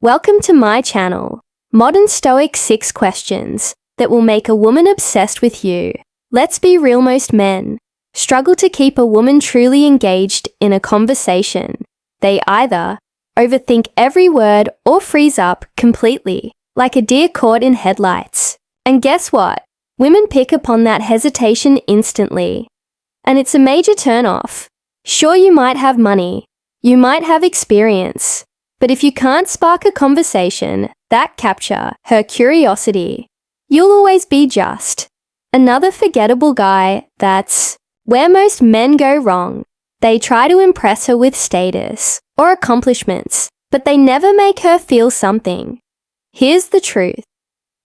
Welcome to my channel, Modern Stoic 6 questions that will make a woman obsessed with you. Let's be real, most men struggle to keep a woman truly engaged in a conversation. They either overthink every word or freeze up completely, like a deer caught in headlights. And guess what? Women pick up on that hesitation instantly. And it's a major turn-off. Sure, you might have money, you might have experience, but if you can't spark a conversation that capture her curiosity, you'll always be just another forgettable guy. That's where most men go wrong. They try to impress her with status or accomplishments, but they never make her feel something. Here's the truth.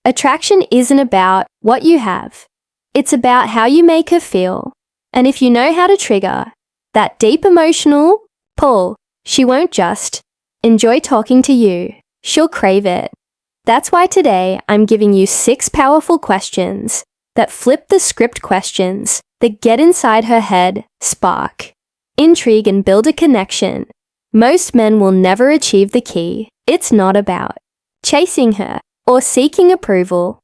Attraction isn't about what you have. It's about how you make her feel. And if you know how to trigger that deep emotional pull, she won't just enjoy talking to you. She'll crave it. That's why today I'm giving you 6 powerful questions that flip the script, questions that get inside her head, spark intrigue, and build a connection most men will never achieve. The key: it's not about chasing her or seeking approval.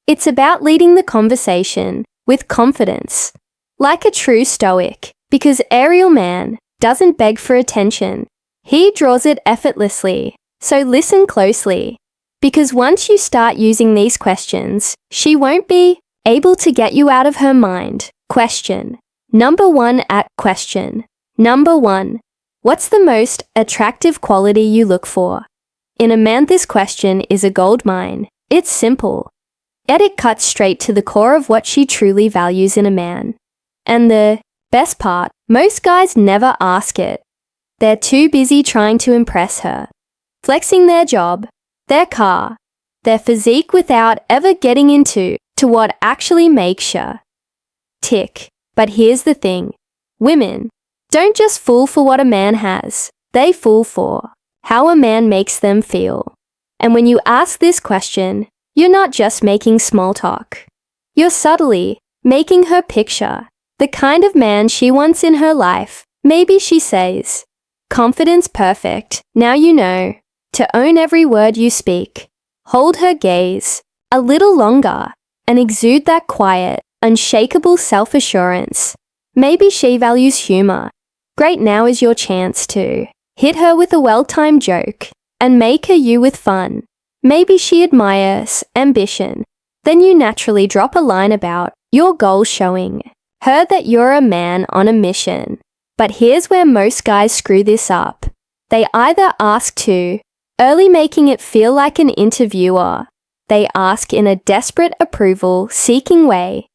It's about leading the conversation with confidence, like a true Stoic, because Ariel man doesn't beg for attention. He draws it effortlessly. So listen closely, because once you start using these questions, she won't be able to get you out of her mind. Question number 1. Question number 1. What's the most attractive quality you look for in a man? This question is a gold mine. It's simple, yet it cuts straight to the core of what she truly values in a man. And the best part, most guys never ask it. They're too busy trying to impress her, flexing their job, their car, their physique, without ever getting into what actually makes her tick. But here's the thing. Women don't just fool for what a man has. They fool for how a man makes them feel. And when you ask this question, you're not just making small talk. You're subtly making her picture the kind of man she wants in her life. Maybe she says, confidence perfect. Now you know to own every word you speak. Hold her gaze a little longer and exude that quiet, unshakable self-assurance. Maybe she values humor. Great, now is your chance to hit her with a well-timed joke and make her you with fun. Maybe she admires ambition. Then you naturally drop a line about your goals, showing her that you're a man on a mission. But here's where most guys screw this up. They either ask too early, making it feel like an interviewer. They ask in a desperate, approval-seeking way,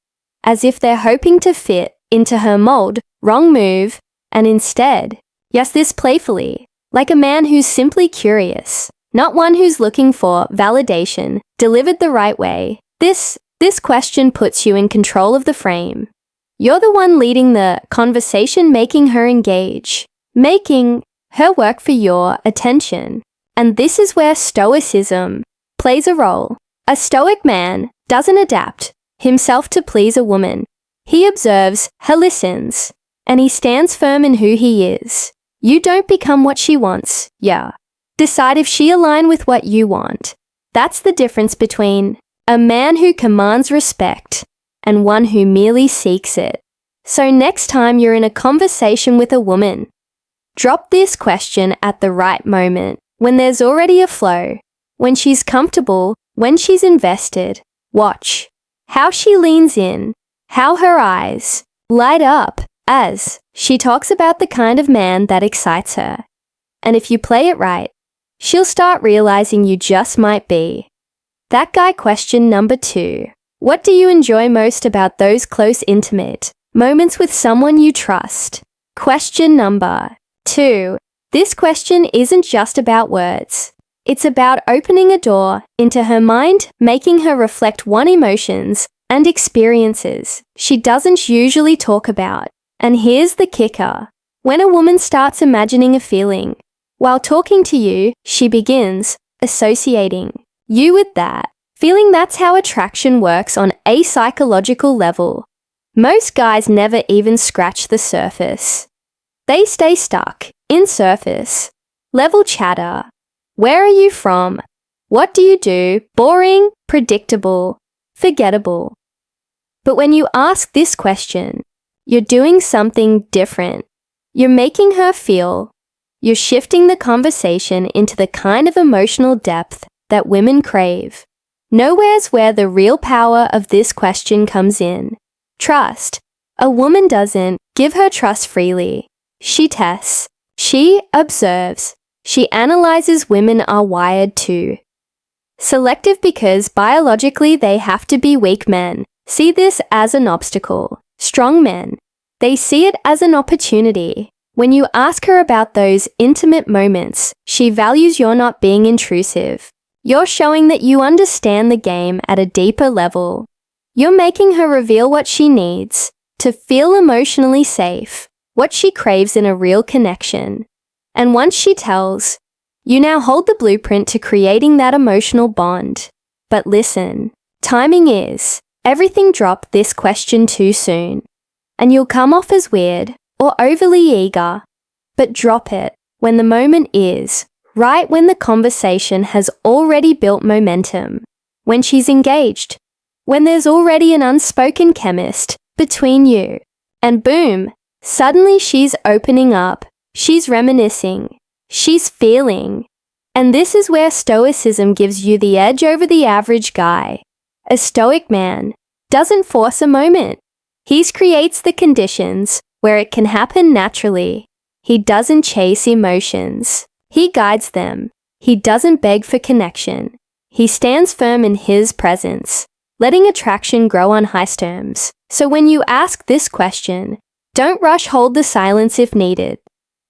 as if they're hoping to fit into her mold. Wrong move. And instead, yes, this playfully, like a man who's simply curious, not one who's looking for validation. Delivered the right way, this question puts you in control of the frame. You're the one leading the conversation, making her engage, making her work for your attention. And this is where stoicism plays a role. A stoic man doesn't adapt himself to please a woman. He observes her, listens, and he stands firm in who he is. You don't become what she wants. Decide if she aligns with what you want. That's the difference between a man who commands respect and one who merely seeks it. So next time you're in a conversation with a woman, drop this question at the right moment, when there's already a flow, when she's comfortable, when she's invested. Watch how she leans in, how her eyes light up as she talks about the kind of man that excites her. And if you play it right, she'll start realizing you just might be that guy. Question number 2. What do you enjoy most about those close, intimate moments with someone you trust? Question number 2. This question isn't just about words. It's about opening a door into her mind, making her reflect on emotions and experiences she doesn't usually talk about. And here's the kicker. When a woman starts imagining a feeling while talking to you, she begins associating you with that feeling. That's how attraction works on a psychological level. Most guys never even scratch the surface. They stay stuck in surface level chatter. Where are you from? What do you do? Boring, predictable, forgettable. But when you ask this question, you're doing something different. You're making her feel. You're shifting the conversation into the kind of emotional depth that women crave. Nowhere's where the real power of this question comes in. Trust. A woman doesn't give her trust freely. She tests. She observes. She analyzes. Women are wired to. Selective because biologically they have to be. Weak men see this as an obstacle. Strong men, they see it as an opportunity. When you ask her about those intimate moments, she values your not being intrusive. You're showing that you understand the game at a deeper level. You're making her reveal what she needs to feel emotionally safe, what she craves in a real connection. And once she tells, you now hold the blueprint to creating that emotional bond. But listen, timing is everything. Drop this question too soon, and you'll come off as weird or overly eager. But drop it when the moment is right, when the conversation has already built momentum, when she's engaged, when there's already an unspoken chemist between you. And boom, suddenly she's opening up, she's reminiscing, she's feeling. And this is where stoicism gives you the edge over the average guy. A stoic man doesn't force a moment. He creates the conditions where it can happen naturally. He doesn't chase emotions. He guides them. He doesn't beg for connection. He stands firm in his presence, letting attraction grow on high terms. So when you ask this question, don't rush. Hold the silence if needed.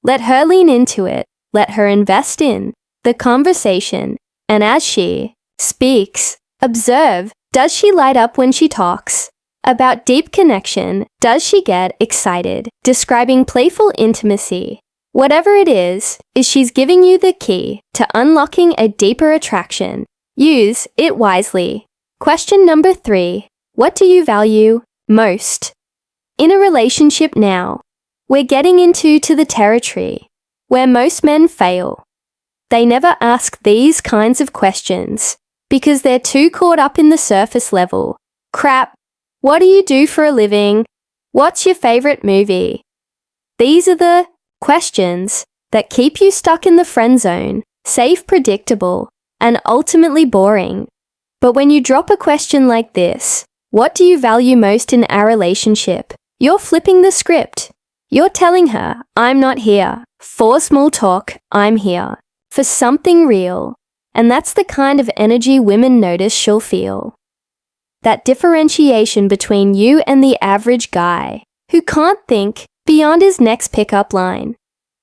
Let her lean into it. Let her invest in the conversation. And as she speaks, observe. Does she light up when she talks about deep connection? Does she get excited, describing playful intimacy? Whatever it is she's giving you the key to unlocking a deeper attraction. Use it wisely. Question number 3. What do you value most in a relationship now? We're getting into the territory where most men fail. They never ask these kinds of questions because they're too caught up in the surface level. Crap. What do you do for a living? What's your favorite movie? These are the questions that keep you stuck in the friend zone, safe, predictable, and ultimately boring. But when you drop a question like this, what do you value most in our relationship? You're flipping the script. You're telling her, I'm not here for small talk, I'm here for something real. And that's the kind of energy women notice she'll feel. That differentiation between you and the average guy who can't think beyond his next pickup line.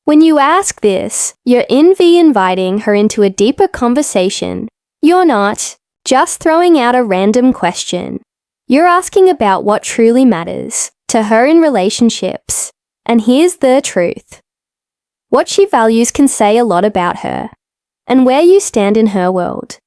When you ask this, you're inviting her into a deeper conversation. You're not just throwing out a random question. You're asking about what truly matters to her in relationships. And here's the truth. What she values can say a lot about her and where you stand in her world.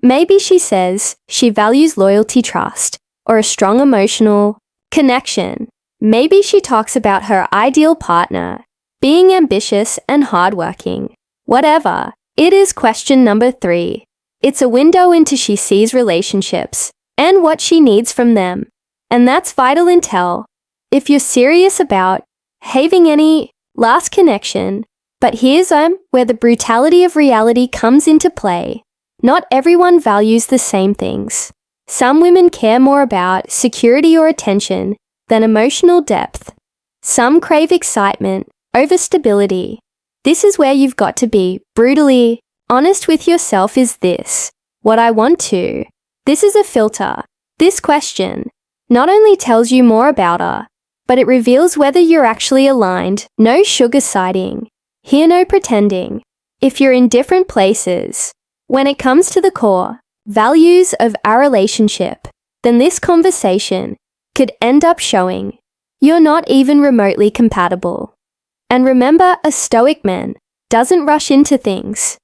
Maybe she says she values loyalty, trust, or a strong emotional connection. Maybe she talks about her ideal partner, being ambitious and hardworking. Whatever it is, question number 3. It's a window into she sees relationships and what she needs from them. And that's vital intel if you're serious about having any last connection. But here's where the brutality of reality comes into play. Not everyone values the same things. Some women care more about security or attention than emotional depth. Some crave excitement over stability. This is where you've got to be brutally honest with yourself. Is this what I want to? This is a filter. This question not only tells you more about her, but it reveals whether you're actually aligned. No sugar-siding. Here, no pretending. If you're in different places, when it comes to the core values of our relationship, then this conversation could end up showing you're not even remotely compatible. And remember, a stoic man doesn't rush into things.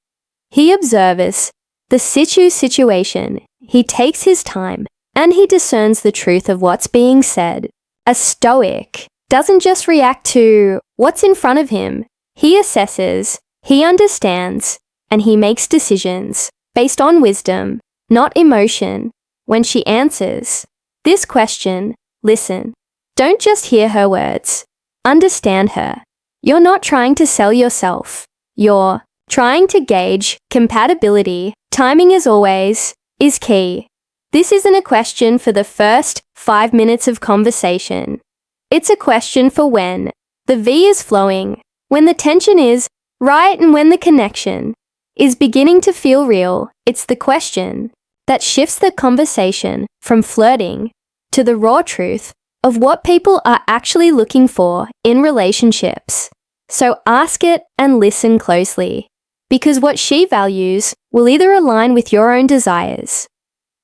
He observes the situation. He takes his time and he discerns the truth of what's being said. A stoic doesn't just react to what's in front of him. He assesses, he understands, and he makes decisions based on wisdom, not emotion. When she answers this question, listen. Don't just hear her words. Understand her. You're not trying to sell yourself. You're trying to gauge compatibility. Timing, as always, is key. This isn't a question for the first 5 minutes of conversation. It's a question for when the V is flowing, when the tension is right, and when the connection is beginning to feel real. It's the question that shifts the conversation from flirting to the raw truth of what people are actually looking for in relationships. So ask it and listen closely, because what she values will either align with your own desires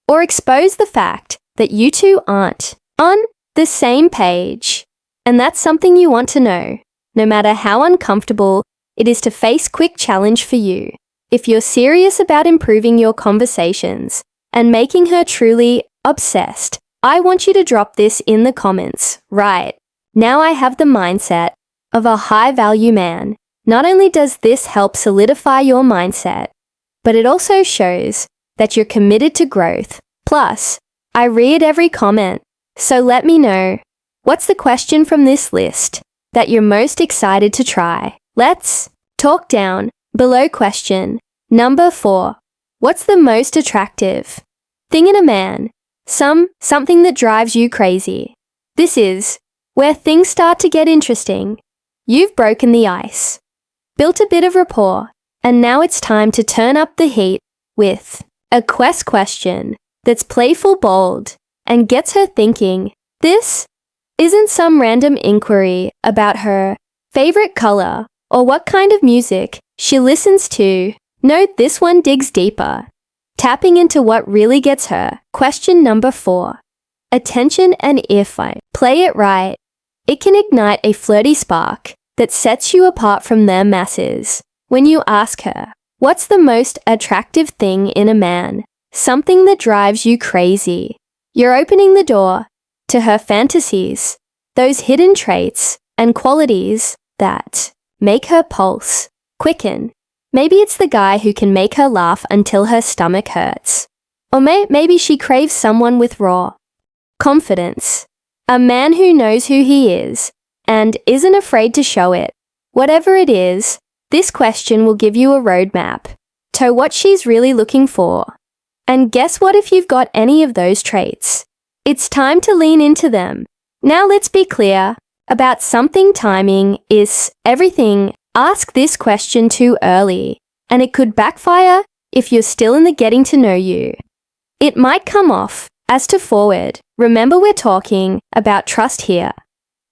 or expose the fact that you two aren't on the same page. And that's something you want to know, no matter how uncomfortable it is to face. Quick challenge for you. If you're serious about improving your conversations and making her truly obsessed, I want you to drop this in the comments. Right now, I have the mindset of a high-value man. Not only does this help solidify your mindset, but it also shows that you're committed to growth. Plus, I read every comment, so let me know, what's the question from this list that you're most excited to try? Let's talk down below. Question number 4. What's the most attractive thing in a man? Something that drives you crazy. This is where things start to get interesting. You've broken the ice, built a bit of rapport, and now it's time to turn up the heat with a question that's playful, bold, and gets her thinking. This isn't some random inquiry about her favorite color or what kind of music she listens to. No, this one digs deeper, tapping into what really gets her. Question number 4. Attention, and if I play it right, it can ignite a flirty spark that sets you apart from the masses. When you ask her, what's the most attractive thing in a man? Something that drives you crazy. You're opening the door to her fantasies, those hidden traits and qualities that make her pulse quicken. Maybe it's the guy who can make her laugh until her stomach hurts. Or maybe she craves someone with raw confidence. A man who knows who he is and isn't afraid to show it. Whatever it is, this question will give you a roadmap to what she's really looking for. And guess what? If you've got any of those traits, it's time to lean into them. Now let's be clear about something. Timing is everything. Ask this question too early, and it could backfire if you're still in the getting to know you. It might come off as too forward. Remember, we're talking about trust here.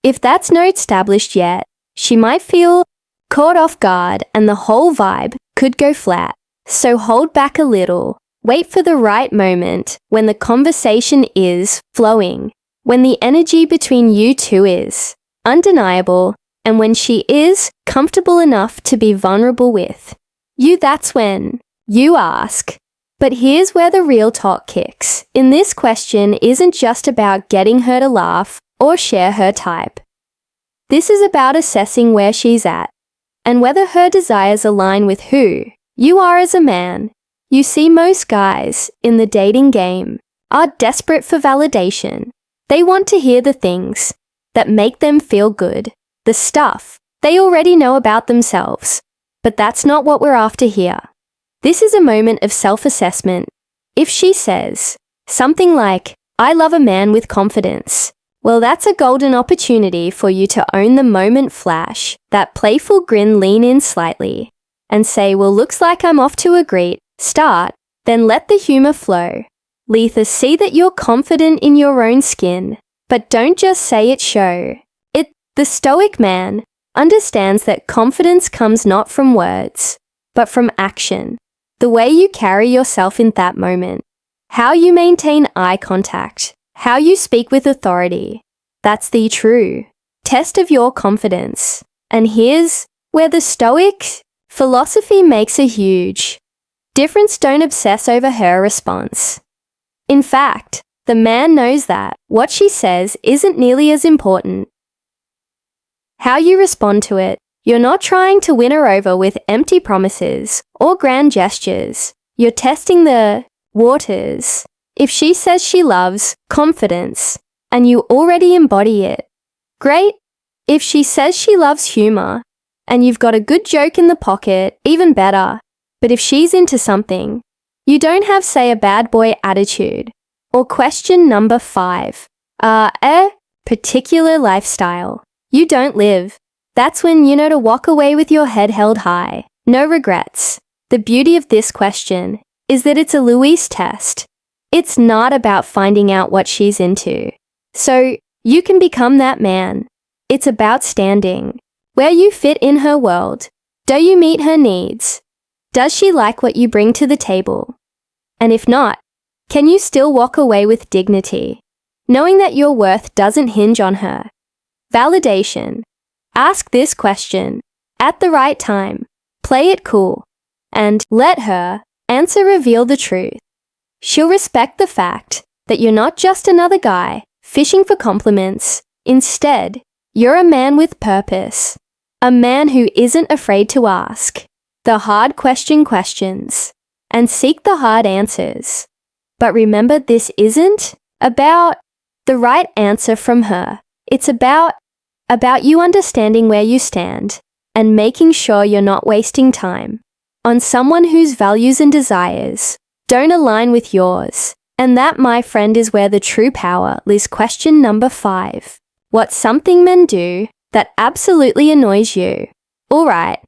If that's not established yet, she might feel caught off guard and the whole vibe could go flat. So hold back a little. Wait for the right moment when the conversation is flowing, when the energy between you two is undeniable, and when she is comfortable enough to be vulnerable with you. That's when you ask. But here's where the real talk kicks. In this question isn't just about getting her to laugh or share her type. This is about assessing where she's at and whether her desires align with who you are as a man. You see, most guys in the dating game are desperate for validation. They want to hear the things that make them feel good, the stuff they already know about themselves. But that's not what we're after here. This is a moment of self-assessment. If she says something like, "I love a man with confidence," well, that's a golden opportunity for you to own the moment. Flash that playful grin, lean in slightly, and say, "Well, looks like I'm off to a great start." Then let the humor flow. Letha, see that you're confident in your own skin, but don't just say it, show it. The Stoic man understands that confidence comes not from words, but from action. The way you carry yourself in that moment, how you maintain eye contact, how you speak with authority, that's the true test of your confidence. And here's where the Stoic philosophy makes a huge difference. Don't obsess over her response. In fact, the man knows that what she says isn't nearly as important. How you respond to it, You're not trying to win her over with empty promises or grand gestures. You're testing the waters. If she says she loves confidence and you already embody it, great. If she says she loves humor and you've got a good joke in the pocket, even better. But if she's into something, you don't have, say, a bad boy attitude. Or question number 5, a particular lifestyle you don't live. That's when you know to walk away with your head held high. No regrets. The beauty of this question is that it's a Louise test. It's not about finding out what she's into, so you can become that man. It's about standing where you fit in her world. Do you meet her needs? Does she like what you bring to the table? And if not, can you still walk away with dignity, knowing that your worth doesn't hinge on her? Validation. Ask this question at the right time. Play it cool, and let her answer reveal the truth. She'll respect the fact that you're not just another guy fishing for compliments. Instead, you're a man with purpose, a man who isn't afraid to ask the hard questions and seek the hard answers. But remember, this isn't about the right answer from her. It's about you understanding where you stand and making sure you're not wasting time on someone whose values and desires don't align with yours. And that, my friend, is where the true power lies. Question number 5. What's something men do that absolutely annoys you? Alright,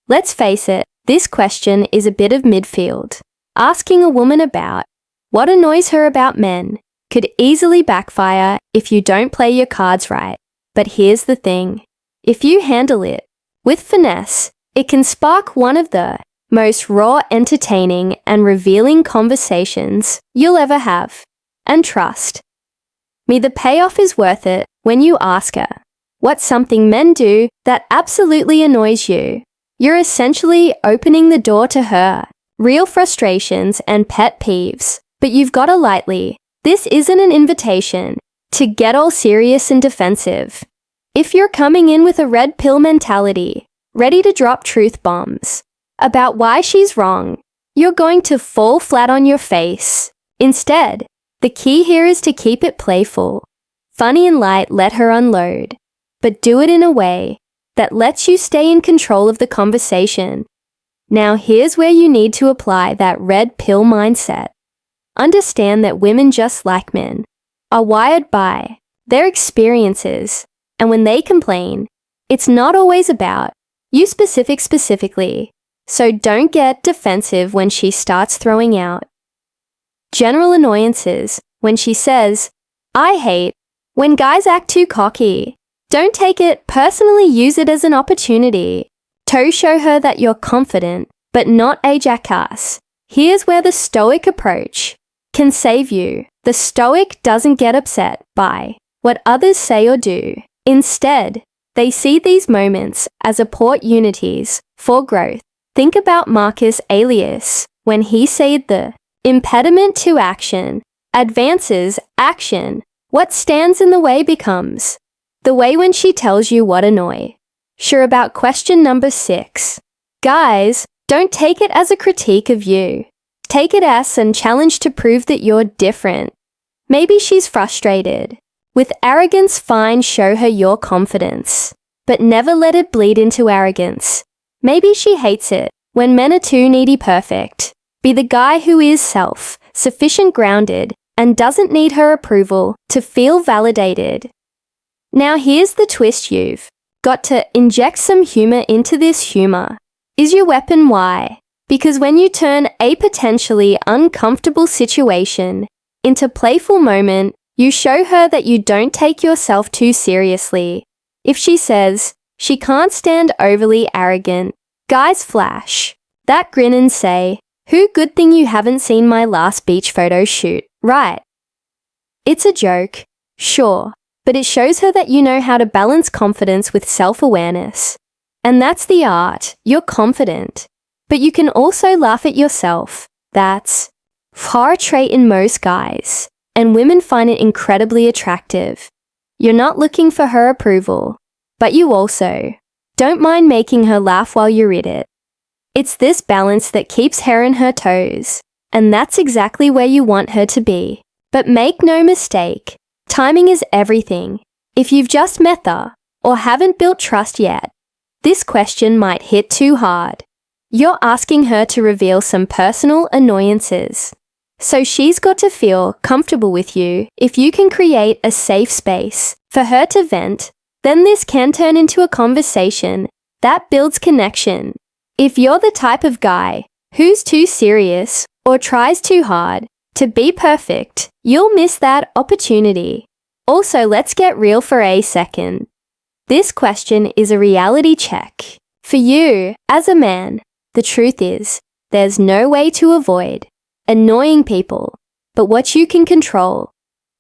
let's face it, this question is a bit of midfield. Asking a woman about what annoys her about men could easily backfire if you don't play your cards right. But here's the thing. If you handle it with finesse, it can spark one of the most raw, entertaining, and revealing conversations you'll ever have. And trust me, the payoff is worth it when you ask her, what's something men do that absolutely annoys you? You're essentially opening the door to her real frustrations and pet peeves. But you've got to lightly. This isn't an invitation to get all serious and defensive. If you're coming in with a red pill mentality, ready to drop truth bombs about why she's wrong, you're going to fall flat on your face. Instead, the key here is to keep it playful, funny and light. Let her unload, but do it in a way that lets you stay in control of the conversation. Now here's where you need to apply that red pill mindset. Understand that women, just like men, are wired by their experiences, and when they complain, it's not always about you specifically. So don't get defensive when she starts throwing out general annoyances. When she says, I hate when guys act too cocky, don't take it personally. Use it as an opportunity to show her that you're confident, but not a jackass. Here's where the Stoic approach can save you. The Stoic doesn't get upset by what others say or do. Instead, they see these moments as opportunities for growth. Think about Marcus Aurelius when he said the impediment to action advances action. What stands in the way becomes the way. When she tells you what annoy. Sure. About question number 6. Guys, don't take it as a critique of you. Take it as a challenge to prove that you're different. Maybe she's frustrated. With arrogance, fine, show her your confidence, but never let it bleed into arrogance. Maybe she hates it when men are too needy. Perfect. Be the guy who is self-sufficient, grounded, and doesn't need her approval to feel validated. Now here's the twist. You've got to inject some humor into this. Humor is your weapon. Why? Because when you turn a potentially uncomfortable situation into playful moment, you show her that you don't take yourself too seriously. If she says she can't stand overly arrogant, guys, flash that grin and say, "Who, good thing you haven't seen my last beach photo shoot, right?" It's a joke, sure, but it shows her that you know how to balance confidence with self-awareness. And that's the art. You're confident, but you can also laugh at yourself. That's a hard trait in most guys, and women find it incredibly attractive. You're not looking for her approval, but you also don't mind making her laugh while you read it. It's this balance that keeps her on her toes, and that's exactly where you want her to be. But make no mistake, timing is everything. If you've just met her, or haven't built trust yet, this question might hit too hard. You're asking her to reveal some personal annoyances. So she's got to feel comfortable with you. If you can create a safe space for her to vent, then this can turn into a conversation that builds connection. If you're the type of guy who's too serious or tries too hard to be perfect, you'll miss that opportunity. Also, let's get real for a second. This question is a reality check. For you, as a man, the truth is, there's no way to avoid annoying people, but what you can control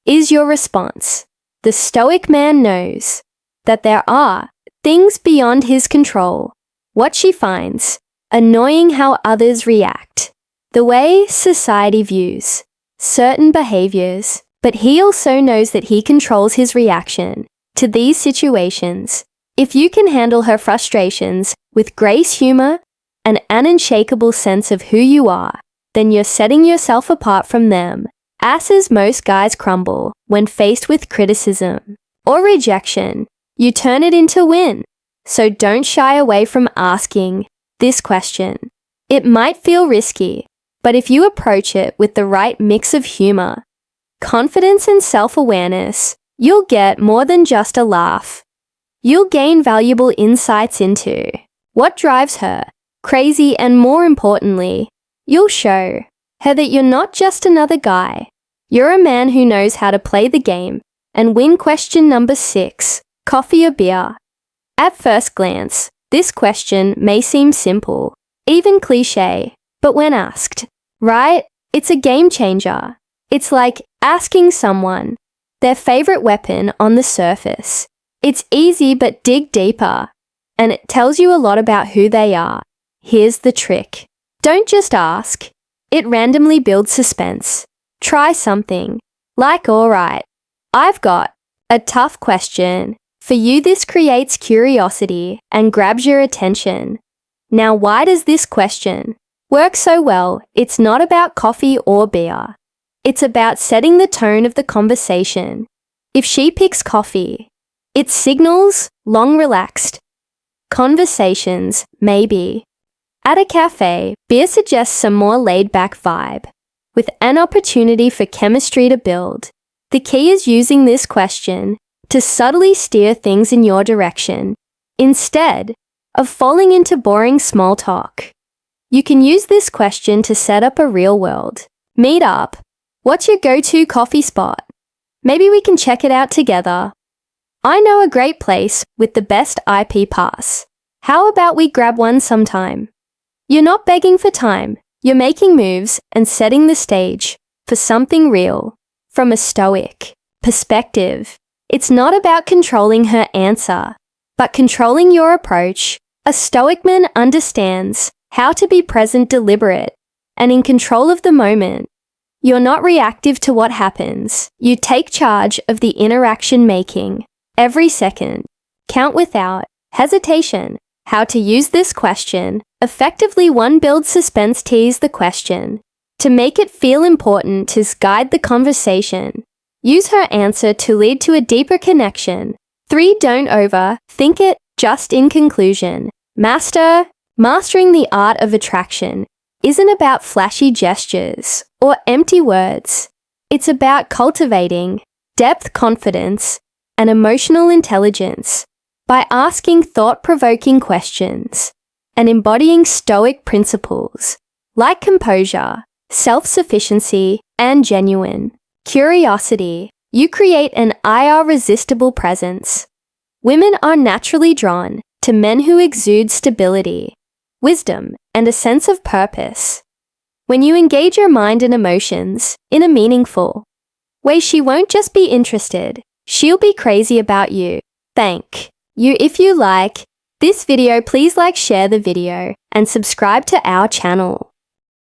is your response. The Stoic man knows that there are things beyond his control. What she finds annoying, how others react, the way society views certain behaviors, but he also knows that he controls his reaction to these situations. If you can handle her frustrations with grace, humor, and an unshakable sense of who you are, then you're setting yourself apart from them. As most guys crumble when faced with criticism or rejection, you turn it into win. So don't shy away from asking this question. It might feel risky, but if you approach it with the right mix of humor, confidence, and self-awareness, you'll get more than just a laugh. You'll gain valuable insights into what drives her crazy, and more importantly, you'll show her that you're not just another guy. You're a man who knows how to play the game and win. Question number 6, coffee or beer? At first glance, this question may seem simple, even cliche, but when asked, right, it's a game changer. It's like asking someone their favorite weapon on the surface. It's easy, but dig deeper, and it tells you a lot about who they are. Here's the trick. Don't just ask. It randomly builds suspense. Try something. Like, alright, I've got a tough question for you. This creates curiosity and grabs your attention. Now, why does this question work so well? It's not about coffee or beer. It's about setting the tone of the conversation. If she picks coffee, it signals long, relaxed conversations, maybe. At a cafe, beer suggests some more laid-back vibe, with an opportunity for chemistry to build. The key is using this question to subtly steer things in your direction, instead of falling into boring small talk. You can use this question to set up a real-world meet-up. What's your go-to coffee spot? Maybe we can check it out together. I know a great place with the best IP pass. How about we grab one sometime? You're not begging for time, you're making moves and setting the stage for something real. From a Stoic perspective, it's not about controlling her answer, but controlling your approach. A Stoic man understands how to be present, deliberate, and in control of the moment. You're not reactive to what happens. You take charge of the interaction, making every second count without hesitation. How to use this question effectively: 1. Build suspense. Tease the question to make it feel important. 2. Guide the conversation. Use her answer to lead to a deeper connection. 3. Don't overthink it. Just in conclusion, mastering the art of attraction isn't about flashy gestures or empty words. It's about cultivating depth, confidence, and emotional intelligence. By asking thought-provoking questions and embodying Stoic principles like composure, self-sufficiency, and genuine curiosity, you create an irresistible presence. Women are naturally drawn to men who exude stability, wisdom, and a sense of purpose. When you engage your mind and emotions in a meaningful way, she won't just be interested, she'll be crazy about you. Thank you. If you like this video, please like, share the video, and subscribe to our channel.